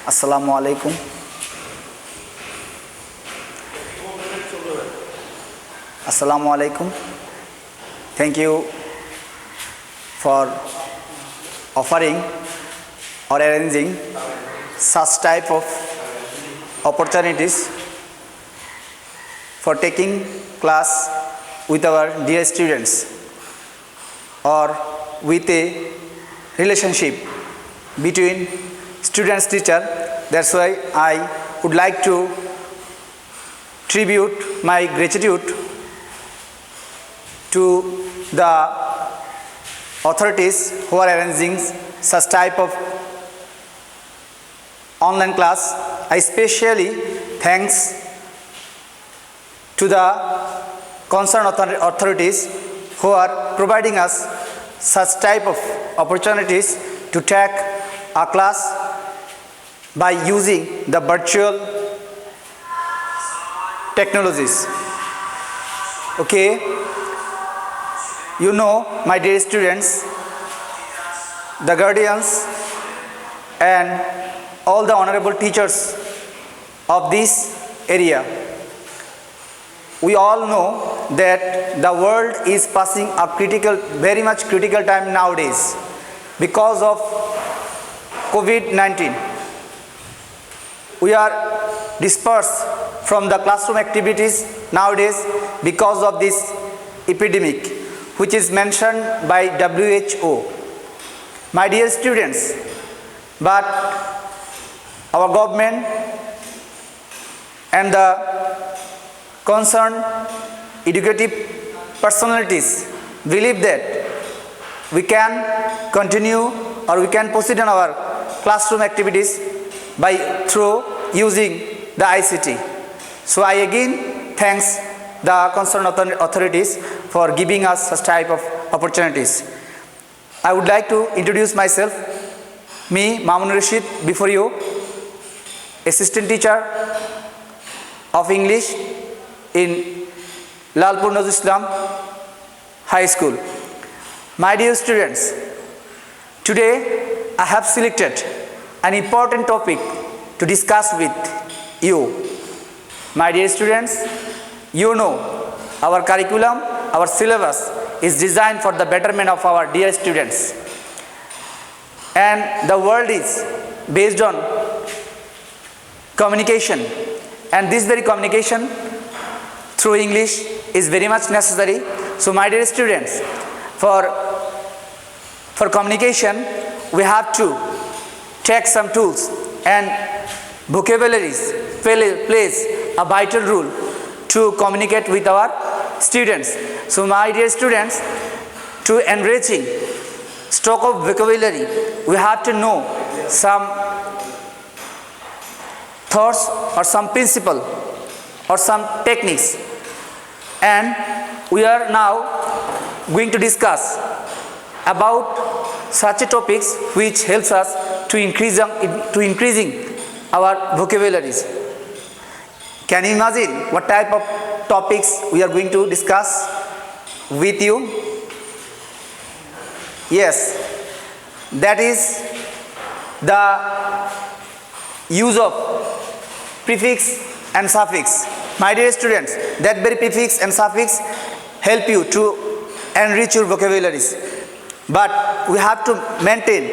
Assalamu alaikum. Assalamu alaikum. Thank you for offering or arranging such type of opportunities for taking class with our dear students or with a relationship between students teacher. That's why I would like to tribute my gratitude to the authorities who are arranging such type of online class. I especially thanks to the concerned authorities who are providing us such type of opportunities to take a class by using the virtual technologies. Okay, you know, my dear students, the guardians and all the honorable teachers of this area, we all know that the world is passing a very much critical time nowadays because of COVID-19. We are dispersed from the classroom activities nowadays because of this epidemic, which is mentioned by WHO. My dear students, but our government and the concerned educative personalities believe that we can continue or we can proceed in our classroom activities through using the ICT. So I again thanks the concerned authorities for giving us such type of opportunities. I would like to introduce myself. Me, Mamun Rashid, before you, assistant teacher of English in Lalpur Nazrul Islam High School. My dear students, today I have selected an important topic to discuss with you. My dear students, you know our curriculum, our syllabus is designed for the betterment of our dear students. And the world is based on communication, and this very communication through English is very much necessary. So my dear students, for communication we have to take some tools, and vocabularies plays a vital role to communicate with our students. So my dear students, to enriching stock of vocabulary, we have to know some thoughts or some principle or some techniques, and we are now going to discuss about such a topics which helps us to increasing our vocabularies. Can you imagine what type of topics we are going to discuss with you? Yes, that is the use of prefix and suffix. My dear students, that very prefix and suffix help you to enrich your vocabularies. But we have to maintain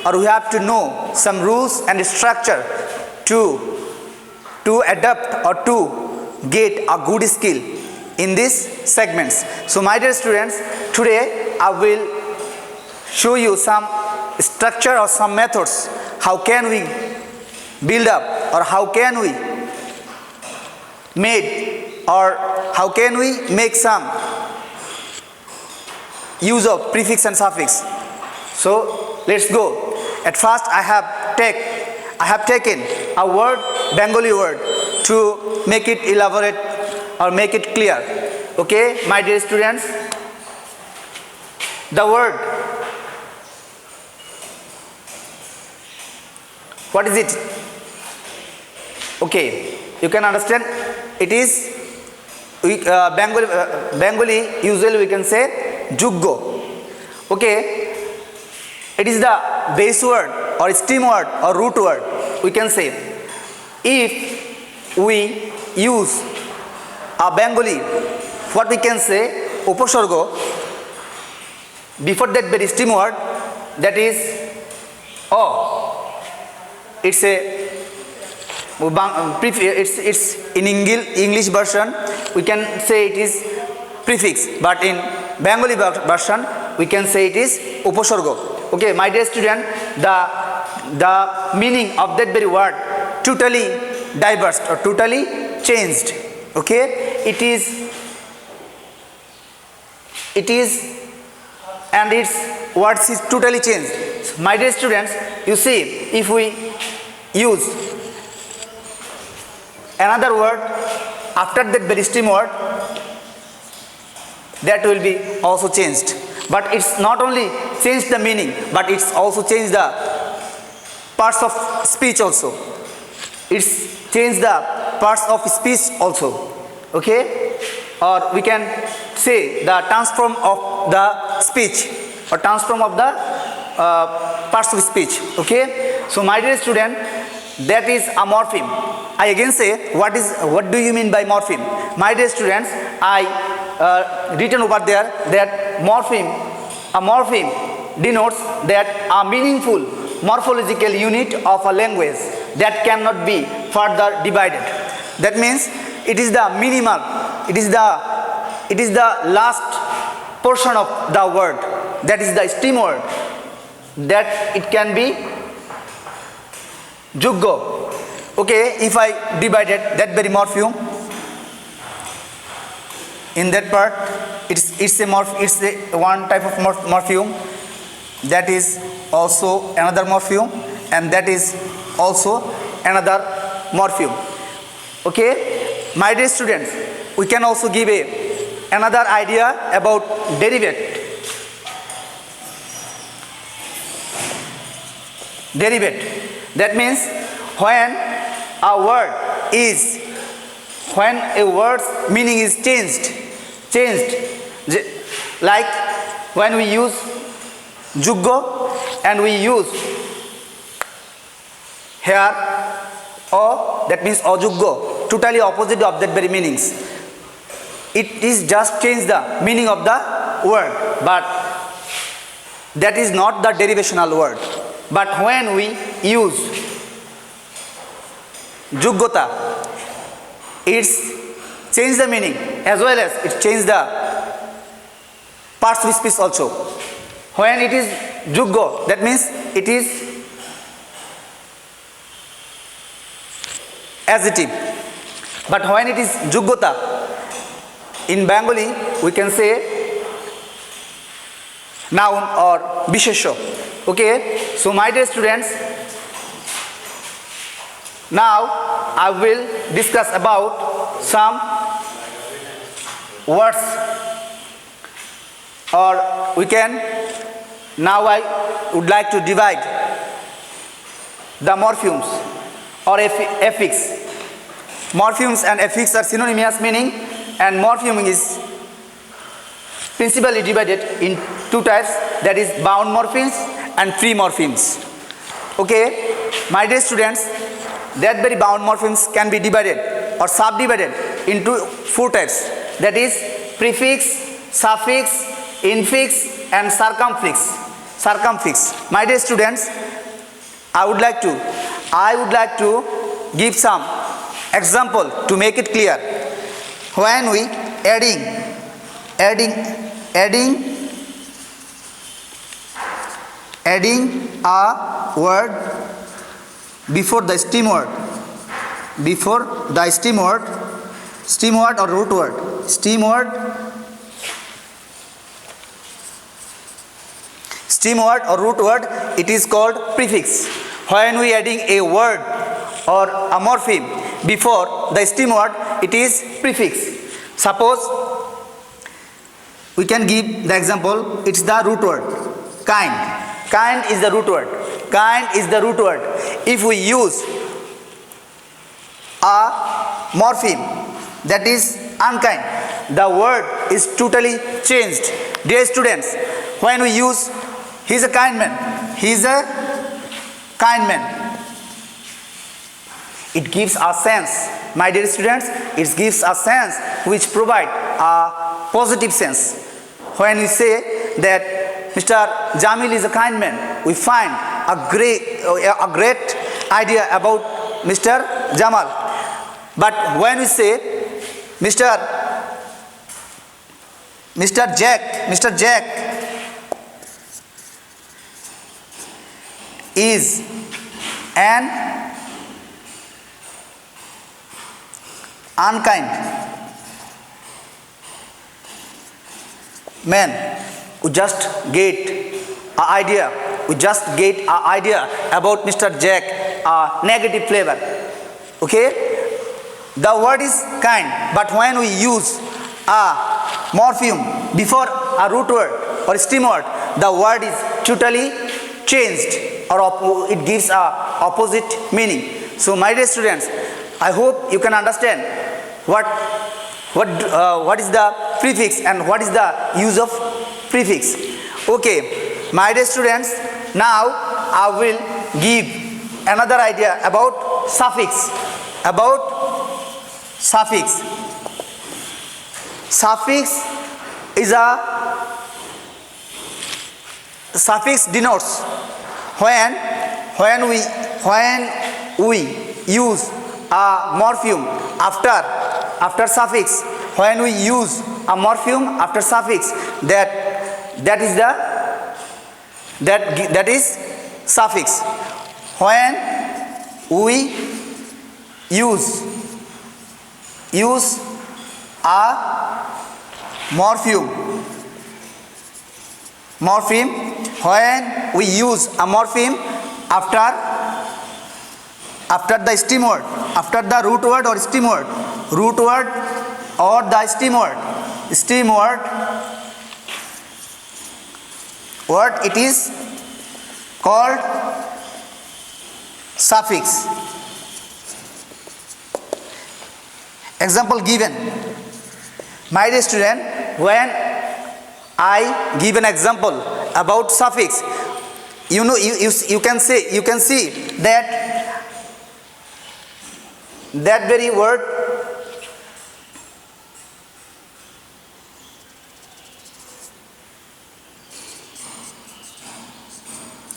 or we have to know some rules and structure to adapt or to get a good skill in these segments. So my dear students, today I will show you some structure or some methods. How can we build up, or how can we make some use of prefix and suffix. So let's go. At first I have taken a word, Bengali word, to make it elaborate or make it clear. Okay, my dear students, the word, what is it? Okay, you can understand. It is Bengali usually we can say Juggo. Okay, it is the base word or stem word or root word we can say, if we use a Bengali, what we can say, uposargo, before that very stem word, that is o. It's a it's in English version we can say it is prefix, but in Bengali version we can say it is uposargo. Okay, my dear student, the meaning of that very word totally diverse or totally changed. Okay, it is and its words is totally changed. My dear students, you see, if we use another word after that very stem word, that will be also changed. But it's not only changed the meaning, but it's also changed the parts of speech also. It's changed the parts of speech also. Okay, or we can say the transform of the speech or transform of the parts of speech. Okay, so my dear student, that is a morpheme. I again say, what do you mean by morpheme? My dear students, I written over there that a morpheme denotes that a meaningful morphological unit of a language that cannot be further divided. That means it is the minimal, it is the last portion of the word, that is the stem word, that it can be juggo. Okay, if I divided that very morpheme in that part, it's a one type of morpheme, that is also another morpheme, and that is also another morpheme. Okay, my dear students, we can also give another idea about derivate. That means when a word's meaning is changed, like when we use juggo and we use here o, that means ojuggo, totally opposite of that very meanings. It is just change the meaning of the word, but that is not the derivational word. But when we use juggota, it's change the meaning as well as it change the parts of speech also. When it is juggo, that means it is adjective. But when it is juggota, in Bengali we can say noun or bishesho. Okay, so my dear students, now I will discuss about some words, or we can, now I would like to divide the morphemes or affix. Morphemes and affix are synonymous meaning, and morpheme is principally divided in two types, that is bound morphemes and free morphemes. Okay, my dear students, that very bound morphemes can be divided or subdivided into four types, that is prefix, suffix, infix and circumfix. My dear students, I would like to give some example to make it clear. When we adding a word before the stem word or root word, stem word or root word, it is called prefix. When we adding a word or a morpheme before the stem word, it is prefix. Suppose we can give the example, it's the root word kind is the root word. If we use a morpheme, that is unkind, the word is totally changed. Dear students, when we use he's a kind man, It gives a sense, my dear students, it gives a sense which provide a positive sense. When we say that Mr. Jamil is a kind man, we find a great idea about Mr. Jamal. But when we say Mr. Jack is an unkind man, we just get an idea about Mr. Jack, a negative flavor. Okay, the word is kind, but when we use a morpheme before a root word or stem word, the word is totally changed, or it gives a opposite meaning. So my dear students, I hope you can understand what is the prefix and what is the use of prefix. Okay, my dear students, now I will give another idea about suffix. Suffix denotes when we use a morpheme after suffix. When we use a morpheme after suffix, that is suffix. When we use a morpheme, when we use a morpheme after the stem word, after the root word or stem word, or the stem word, it is called suffix. Example given. My dear student, when I give an example about suffix, you can see that very word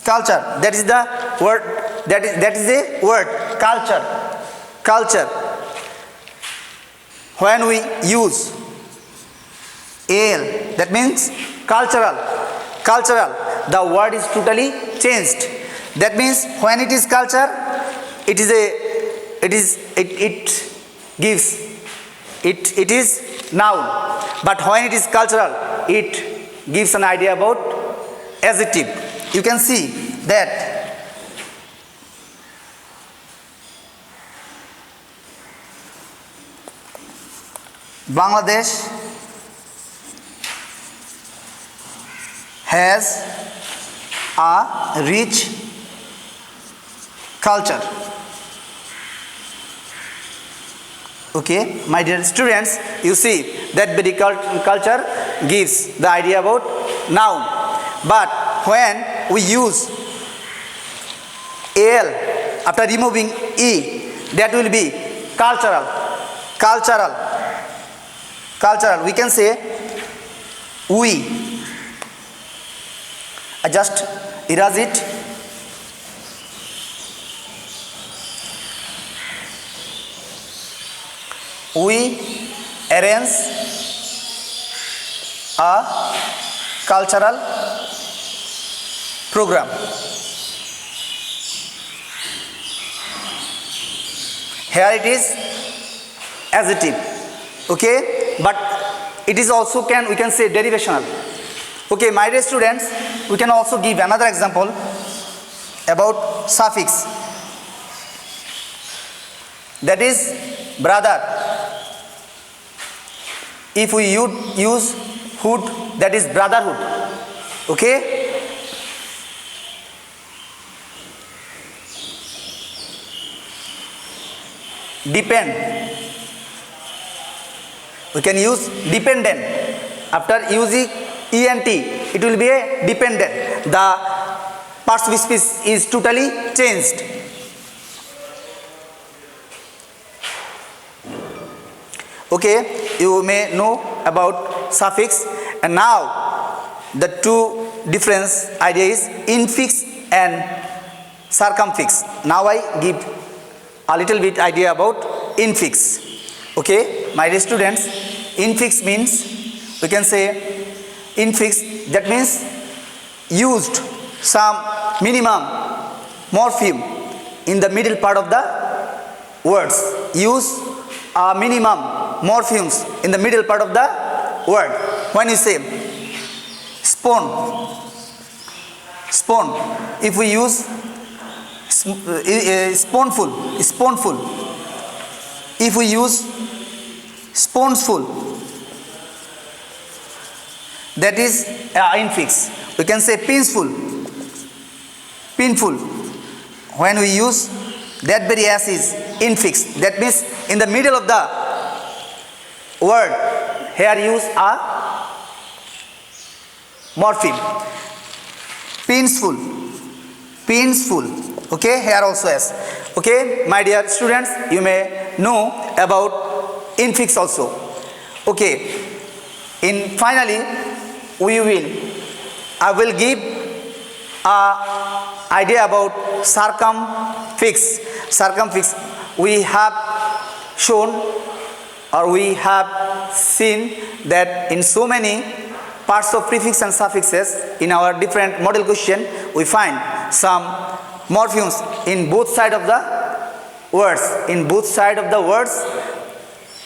culture, that is the word, that is a word culture. When we use al, that means cultural, the word is totally changed. That means when it is culture, it is noun, but when it is cultural, it gives an idea about adjective. You can see that Bangladesh has a rich culture. Okay, my dear students, you see that very culture gives the idea about noun, but when we use al after removing e, that will be cultural. We can say we. I just erase it. We arrange a cultural program. Here it is adjective. Okay, but it is also we can say derivational. Okay, my dear students, we can also give another example about suffix, that is brother. If we use hood, that is brotherhood. Okay, depend, we can use dependent. After using ent, it will be a dependent. The past speech is totally changed. Okay, you may know about suffix, and now the two difference idea is infix and circumfix. Now I give a little bit idea about infix. Okay, my dear students, infix means, we can say infix, that means used some minimum morpheme in the middle part of the words. Use minimum morphemes in the middle part of the word. When you say spoon, if we use spoonful, if we use spoonsful, that is infix. We can say pinful. When we use that very as is infix, that means in the middle of the word, here use a morpheme. Pinsful. Okay, here also as. Okay, my dear students, you may know about infix also. Okay, finally I will give a idea about circumfix. We have shown, or we have seen that in so many parts of prefix and suffixes in our different model question, we find some morphemes in both sides of the words.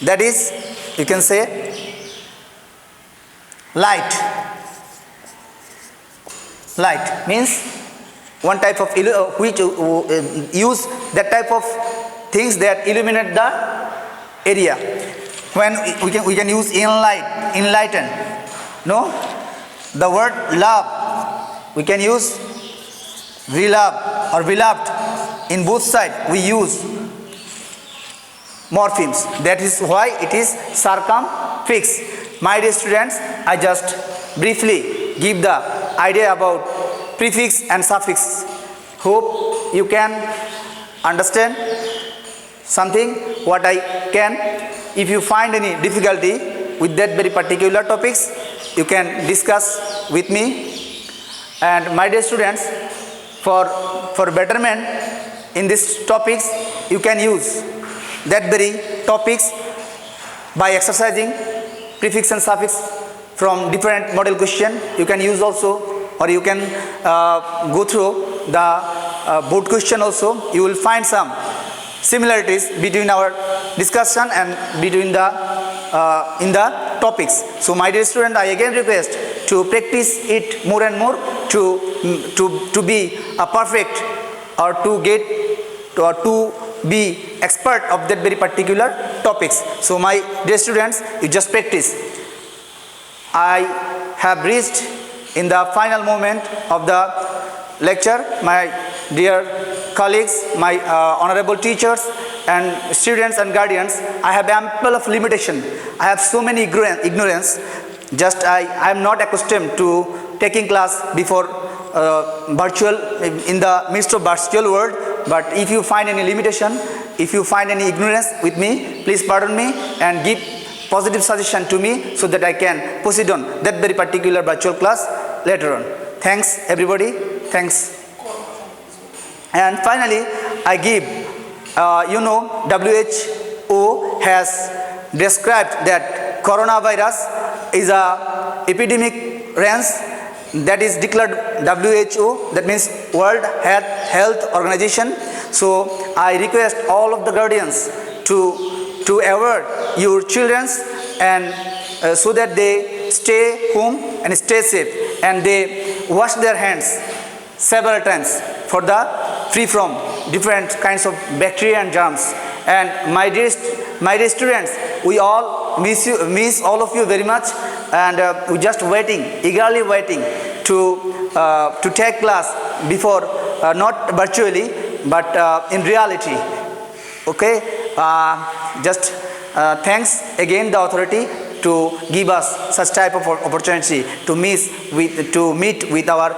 That is, you can say light means one type of which use that type of things that illuminate the area. When we can use enlighten. No, the word love, we can use relove or beloved. In both sides we use morphemes. That is why it is circumfix. My dear students, I just briefly give the idea about prefix and suffix. Hope you can understand something what I can. If you find any difficulty with that very particular topics, you can discuss with me. And my dear students, for betterment in these topics, you can use that very topics by exercising prefix and suffix from different model question. You can use also, or you can go through the board question also. You will find some similarities between our discussion and between the in the topics. So my dear student, I again request to practice it more and more to be a perfect, or to get or to be expert of that very particular topics. So my dear students, you just practice. I have reached in the final moment of the lecture. My dear colleagues, my honorable teachers and students and guardians, I have ample of limitation. I have so many ignorance. Just I am not accustomed to taking class before virtual, in the midst of virtual world. But if you find any limitation, if you find any ignorance with me, please pardon me and give positive suggestion to me, so that I can proceed on that very particular virtual class later on. Thanks everybody. Thanks. And finally, I give, WHO has described that coronavirus is a epidemic range that is declared WHO, that means World Health Organization. So I request all of the guardians to avoid your children, and so that they stay home and stay safe, and they wash their hands several times for the free from different kinds of bacteria and germs. And my dear students, we all miss all of you very much, and we just eagerly waiting to take class before, not virtually but in reality. Okay, just thanks again the authority to give us such type of opportunity to meet with our